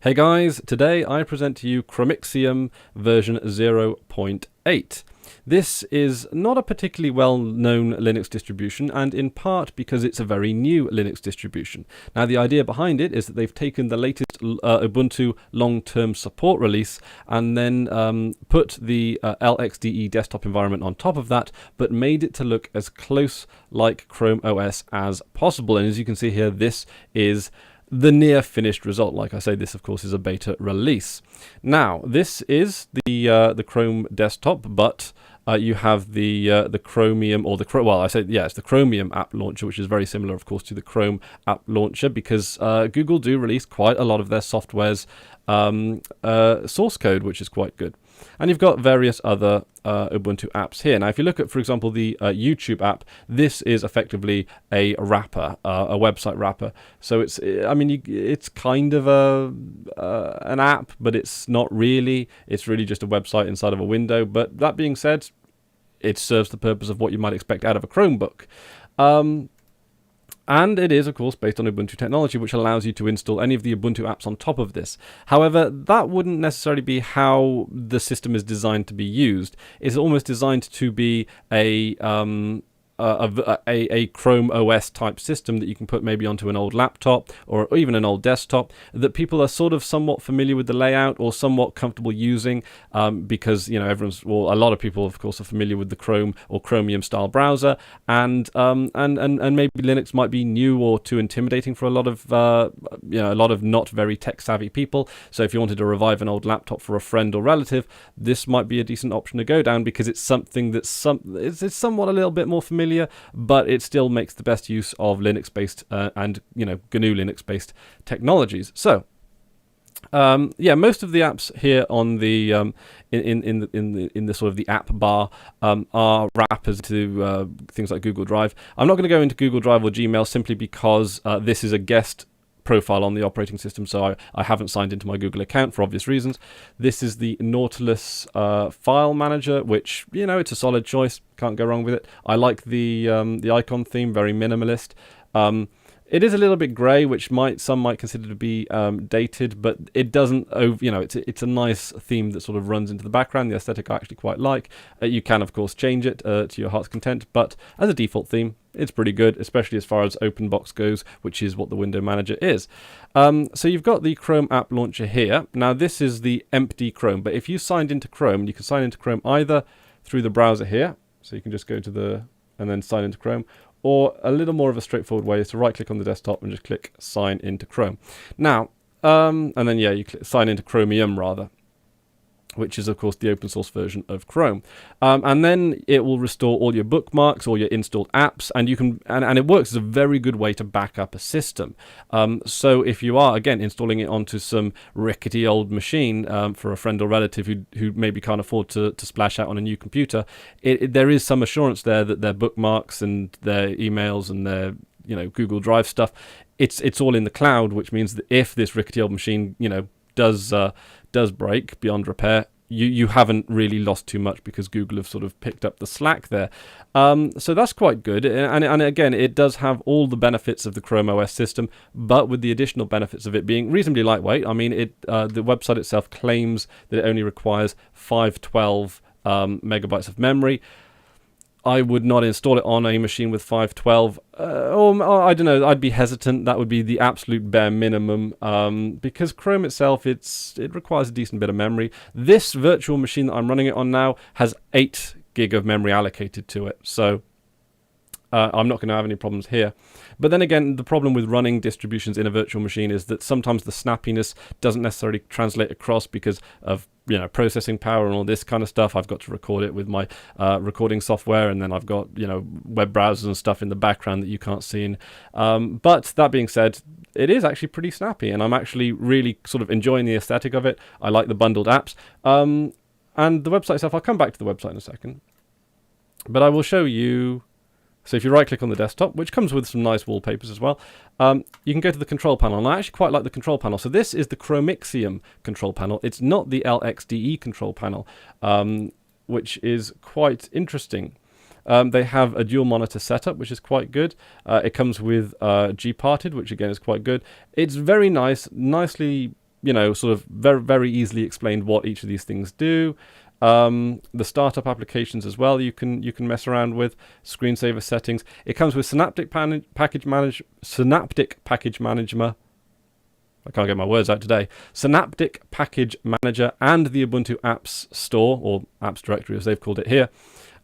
Hey guys, today I present to you Chromixium version 0.8. This is not a particularly well-known Linux distribution, and in part because it's a very new Linux distribution. Now, the idea behind it is that they've taken the latest Ubuntu long-term support release and then put the LXDE desktop environment on top of that, but made it to look as close like Chrome OS as possible. And as you can see here, this is the near finished result. Like I say, this of course is a beta release. Now, this is the Chrome desktop, but you have the Chromium, or it's the Chromium app launcher, which is very similar, of course, to the Chrome app launcher, because Google do release quite a lot of their software's source code, which is quite good. And you've got various other Ubuntu apps here. Now, if you look at, for example, the YouTube app, this is effectively a wrapper, a website wrapper. So it's kind of an app, but it's not really. It's really just a website inside of a window. But that being said, it serves the purpose of what you might expect out of a Chromebook. And it is, of course, based on Ubuntu technology, which allows you to install any of the Ubuntu apps on top of this. However, that wouldn't necessarily be how the system is designed to be used. It's almost designed to be a Chrome OS type system that you can put maybe onto an old laptop or even an old desktop that people are sort of somewhat familiar with the layout or somewhat comfortable using, because a lot of people, of course, are familiar with the Chrome or Chromium style browser, and maybe Linux might be new or too intimidating for a lot of not very tech savvy people. So if you wanted to revive an old laptop for a friend or relative, this might be a decent option to go down, because it's something that's it's somewhat a little bit more familiar, but it still makes the best use of Linux-based and GNU Linux-based technologies. So, most of the apps here on the in the sort of the app bar are wrappers to things like Google Drive. I'm not going to go into Google Drive or Gmail simply because this is a guest profile on the operating system, so I haven't signed into my Google account for obvious reasons. This is the Nautilus file manager, which, it's a solid choice, can't go wrong with it. I like the icon theme, very minimalist. It is a little bit grey, which some might consider to be dated, but it doesn't. It's a nice theme that sort of runs into the background. The aesthetic I actually quite like. You can, of course, change it to your heart's content, but as a default theme, it's pretty good, especially as far as OpenBox goes, which is what the window manager is. So you've got the Chrome app launcher here. Now, this is the empty Chrome, but if you signed into Chrome, you can sign into Chrome either through the browser here, so you can just go to and then sign into Chrome, or a little more of a straightforward way is to right-click on the desktop and just click Sign into Chrome. Now, and then you click Sign into Chromium rather, which is, of course, the open source version of Chrome. And then it will restore all your bookmarks, all your installed apps, and you can, and it works as a very good way to back up a system. So if you are, again, installing it onto some rickety old machine for a friend or relative who maybe can't afford to splash out on a new computer, there is some assurance there that their bookmarks and their emails and their Google Drive stuff, it's all in the cloud, which means that if this rickety old machine does break beyond repair, you haven't really lost too much, because Google have sort of picked up the slack there. So that's quite good. And again, it does have all the benefits of the Chrome OS system, but with the additional benefits of it being reasonably lightweight. I mean, the website itself claims that it only requires 512 megabytes of memory. I would not install it on a machine with 512. I don't know. I'd be hesitant. That would be the absolute bare minimum, because Chrome itself, it requires a decent bit of memory. This virtual machine that I'm running it on now has 8 gig of memory allocated to it, so I'm not going to have any problems here. But then again, the problem with running distributions in a virtual machine is that sometimes the snappiness doesn't necessarily translate across because of processing power and all this kind of stuff. I've got to record it with my recording software, and then I've got web browsers and stuff in the background that you can't see. But that being said, it is actually pretty snappy, and I'm actually really sort of enjoying the aesthetic of it. I like the bundled apps, and the website itself. I'll come back to the website in a second, but I will show you. So if you right-click on the desktop, which comes with some nice wallpapers as well, you can go to the control panel. And I actually quite like the control panel. So this is the Chromixium control panel. It's not the LXDE control panel, which is quite interesting. They have a dual monitor setup, which is quite good. It comes with G-parted, which again is quite good. It's very nice, nicely sort of very, very easily explained what each of these things do. The startup applications as well you can mess around with. Screensaver settings. It comes with Synaptic Package Manager. I can't get my words out today. Synaptic Package Manager and the Ubuntu Apps Store, or Apps Directory as they've called it here.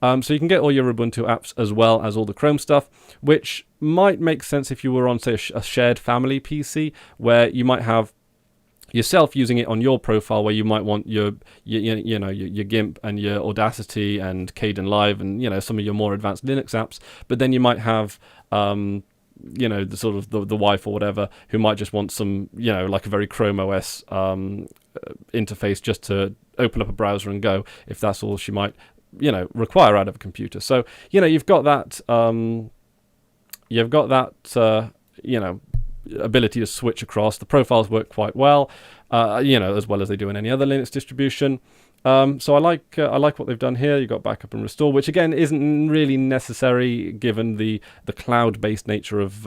So you can get all your Ubuntu apps as well as all the Chrome stuff, which might make sense if you were on, say, a shared family PC, where you might have yourself using it on your profile, where you might want your GIMP and your Audacity and Kdenlive and some of your more advanced Linux apps, but then you might have the sort of the wife or whatever who might just want some like a very Chrome OS interface just to open up a browser and go, if that's all she might require out of a computer. So you've got that ability to switch across. The profiles work quite well, as well as they do in any other Linux distribution. So I like what they've done here. You've got backup and restore, which again isn't really necessary given the cloud-based nature of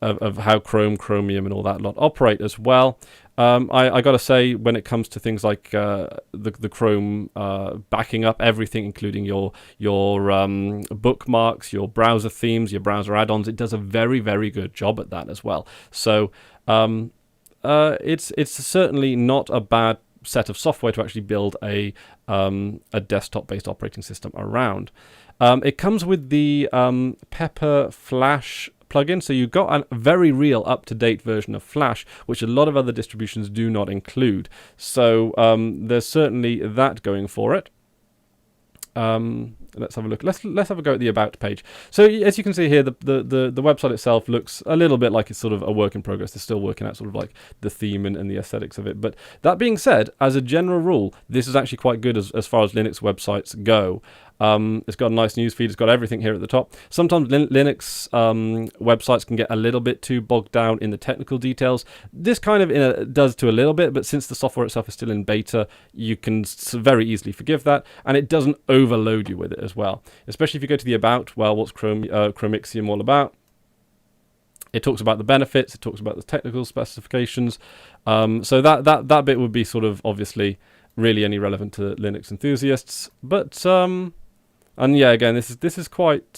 how Chromium and all that lot operate as well. I got to say, when it comes to things like the Chrome backing up everything, including your bookmarks, your browser themes, your browser add-ons, it does a very, very good job at that as well. So it's certainly not a bad set of software to actually build a desktop-based operating system around. It comes with the Pepper Flash plugin, so you've got a very real up-to-date version of Flash, which a lot of other distributions do not include. So there's certainly that going for it. Let's have a look. Let's have a go at the About page. So as you can see here, the website itself looks a little bit like it's sort of a work in progress. They're still working out sort of like the theme and the aesthetics of it. But that being said, as a general rule, this is actually quite good as far as Linux websites go. It's got a nice news feed. It's got everything here at the top. Sometimes Linux websites can get a little bit too bogged down in the technical details. This kind of does to a little bit, but since the software itself is still in beta, you can very easily forgive that, and it doesn't overload you with it as well. Especially if you go to the About, well, what's Chromixium all about? It talks about the benefits. It talks about the technical specifications. So that bit would be sort of obviously really only relevant to Linux enthusiasts, but and yeah, again, this is quite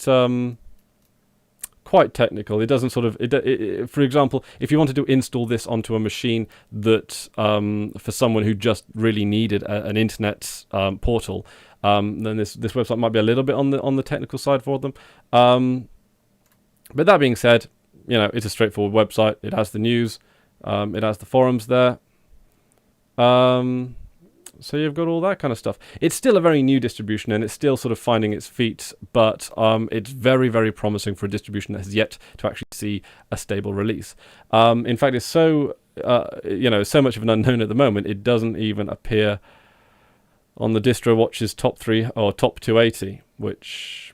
technical. It doesn't sort of for example, if you wanted to install this onto a machine that for someone who just really needed an internet portal, then this website might be a little bit on the technical side for them. But that being said, it's a straightforward website. It has the news, it has the forums there. So you've got all that kind of stuff. It's still a very new distribution, and it's still sort of finding its feet, but it's very, very promising for a distribution that has yet to actually see a stable release. In fact, it's so much of an unknown at the moment, it doesn't even appear on the DistroWatch's top 3 or top 280, which,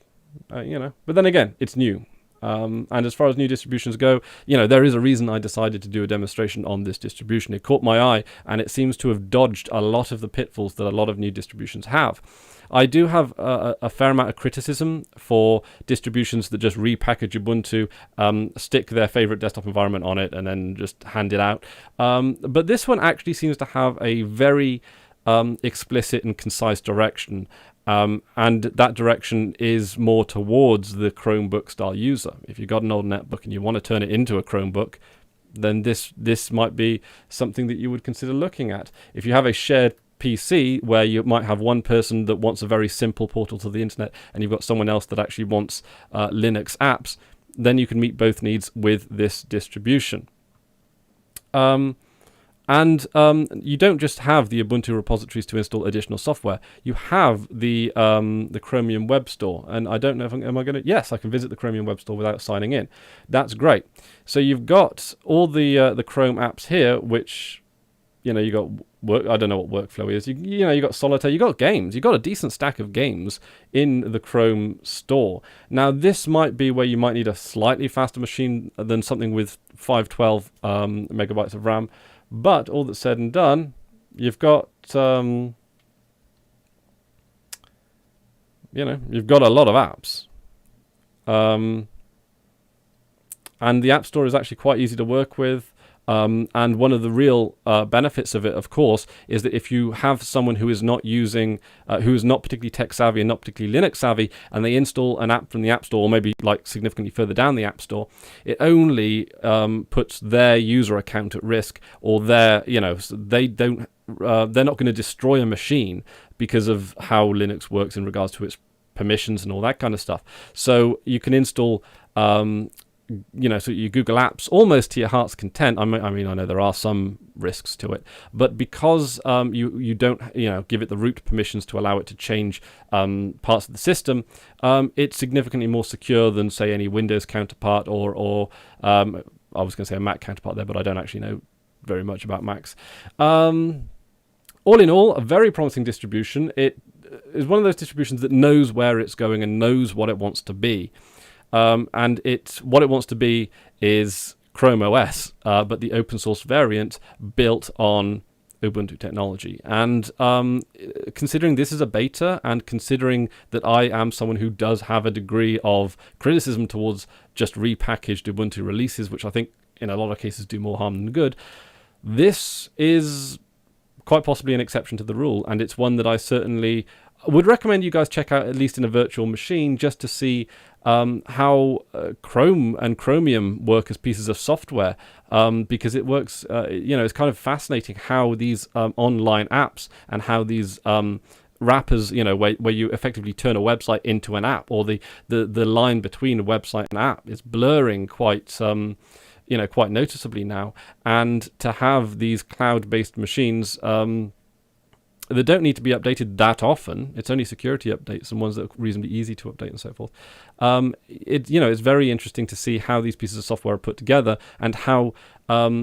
but then again, it's new. And as far as new distributions go, there is a reason I decided to do a demonstration on this distribution. It caught my eye, and it seems to have dodged a lot of the pitfalls that a lot of new distributions have. I do have a fair amount of criticism for distributions that just repackage Ubuntu, stick their favorite desktop environment on it, and then just hand it out. But this one actually seems to have a very explicit and concise direction. And that direction is more towards the Chromebook style user. If you've got an old netbook and you want to turn it into a Chromebook, then this might be something that you would consider looking at. If you have a shared PC where you might have one person that wants a very simple portal to the internet and you've got someone else that actually wants Linux apps, then you can meet both needs with this distribution. And you don't just have the Ubuntu repositories to install additional software. You have the Chromium Web Store, and I don't know if am I going to. Yes, I can visit the Chromium Web Store without signing in. That's great. So you've got all the Chrome apps here, which you got work. I don't know what workflow is. You got Solitaire. You got games. You got a decent stack of games in the Chrome Store. Now this might be where you might need a slightly faster machine than something with 512 megabytes of RAM. But all that's said and done, you've got, you've got a lot of apps. And the App Store is actually quite easy to work with. And one of the real benefits of it, of course, is that if you have someone who is not who is not particularly tech savvy and not particularly Linux savvy, and they install an app from the App Store, or maybe like significantly further down the App Store, it only puts their user account at risk, or they're not going to destroy a machine because of how Linux works in regards to its permissions and all that kind of stuff. So you can install so your Google Apps almost to your heart's content. I mean, I know there are some risks to it, but because you don't give it the root permissions to allow it to change parts of the system, it's significantly more secure than, say, any Windows counterpart or I was going to say a Mac counterpart there, but I don't actually know very much about Macs. All in all, a very promising distribution. It is one of those distributions that knows where it's going and knows what it wants to be. And what it wants to be is Chrome OS, but the open source variant built on Ubuntu technology. And considering this is a beta, and considering that I am someone who does have a degree of criticism towards just repackaged Ubuntu releases, which I think in a lot of cases do more harm than good, this is quite possibly an exception to the rule, and it's one that I certainly would recommend you guys check out, at least in a virtual machine, just to see how Chrome and Chromium work as pieces of software, because it works, it's kind of fascinating how these online apps and how these wrappers, where you effectively turn a website into an app, or the line between a website and app is blurring quite noticeably now. And to have these cloud-based machines that don't need to be updated that often, it's only security updates and ones that are reasonably easy to update and so forth. It's very interesting to see how these pieces of software are put together, and how how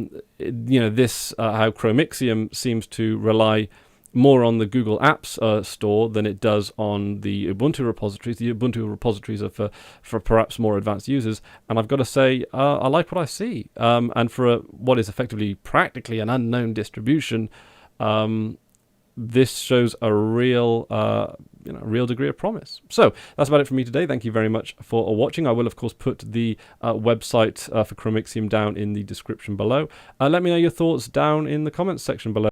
Chromixium seems to rely more on the Google Apps store than it does on the Ubuntu repositories. The Ubuntu repositories are for perhaps more advanced users, and I've got to say, I like what I see. And for what is effectively practically an unknown distribution, this shows a real degree of promise. So that's about it for me today. Thank you very much for watching. I will, of course, put the website for Chromixium down in the description below. Let me know your thoughts down in the comments section below.